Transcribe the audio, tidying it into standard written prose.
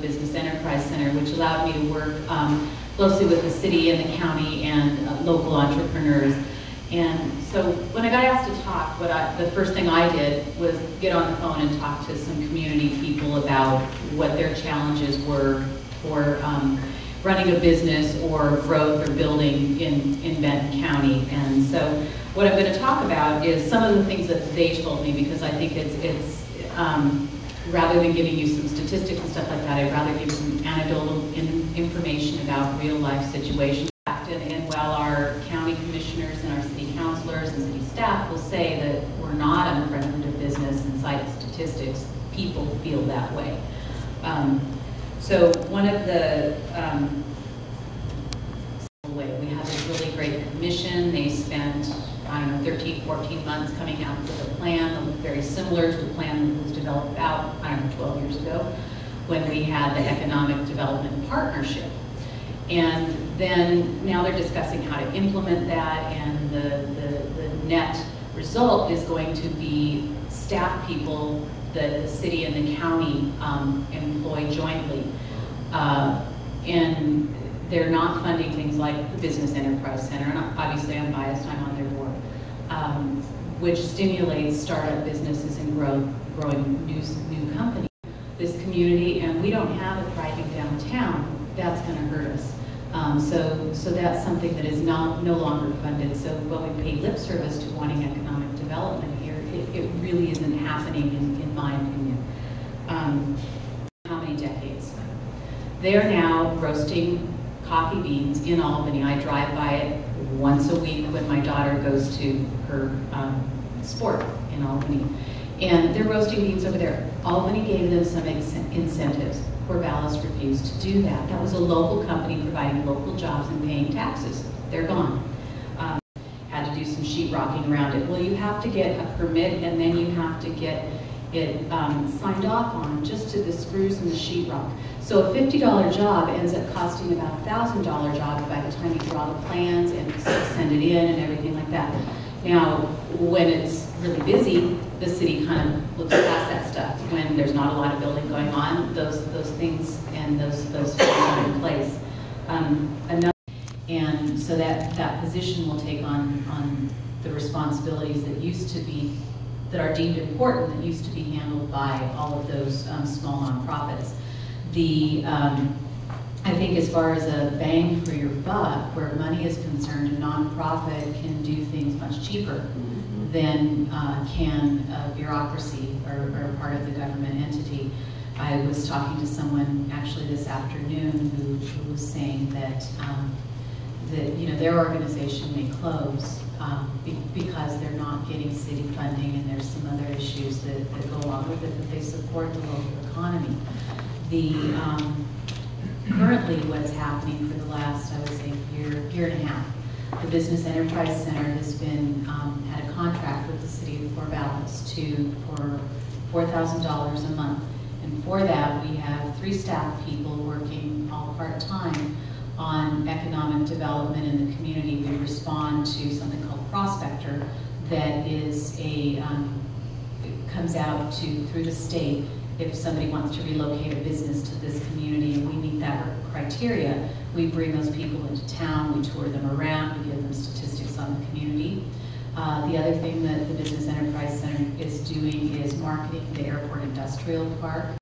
Business Enterprise Center, which allowed me to work closely with the city and the county and local entrepreneurs. And so when I got asked to talk, the first thing I did was get on the phone and talk to some community people about what their challenges were for running a business or growth or building in Benton County. And so what I'm going to talk about is some of the things that they told me, because I think it's rather than giving you some statistics and stuff like that, I'd rather give some anecdotal information about real life situations. And while our county commissioners and our city councilors and city staff will say that we're not unfriendly to business and cite statistics, people feel that way. So one of the, we have this really great commission. They spent, I don't know, 13, 14 months coming out with a plan that looked very similar to the plan that was developed about, I don't know, 12 years ago when we had the Economic Development Partnership. And then now they're discussing how to implement that, and the net result is going to be staff people that the city and the county employ jointly. And they're not funding things like the Business Enterprise Center, and obviously I'm biased, I'm on their board, which stimulates startup businesses and growing new companies. This community, and we don't have a thriving downtown, that's going to hurt us. So that's something that is no longer funded. So while we pay lip service to wanting economic development here, it really isn't happening in my opinion. How many decades? They are now roasting coffee beans in Albany. I drive by it once a week when my daughter goes to her sport in Albany. And they're roasting beans over there. Albany gave them some incentives. Corvallis refused to do that. That was a local company providing local jobs and paying taxes. They're gone. Had to do some sheetrocking around it. Well, you have to get a permit, and then you have to get it signed off on just to the screws and the sheetrock. So a $50 job ends up costing about a $1,000 job by the time you draw the plans and send it in and everything like that. Now, when it's really busy, the city kind of looks past that stuff. When there's not a lot of building going on, those things and those funds are in place. And so that position will take on the responsibilities that are deemed important, that used to be handled by all of those small nonprofits. I think as far as a bang for your buck, where money is concerned, a nonprofit can do things much cheaper than can a bureaucracy or part of the government entity. I was talking to someone actually this afternoon who was saying that their organization may close because they're not getting city funding, and there's some other issues that go along with it, but they support the local economy. Currently what's happening for the last, I would say, year and a half, the Business Enterprise Center has been had a contract with the city of Corvallis for $4,000 a month. And for that, we have 3 staff people working all part-time on economic development in the community. We respond to something called Prospector that is comes out through the state if somebody wants to relocate a business to this community and we meet that criteria. We bring those people into town, we tour them around, we give them statistics on the community. The other thing that the Business Enterprise Center is doing is marketing the Airport Industrial Park.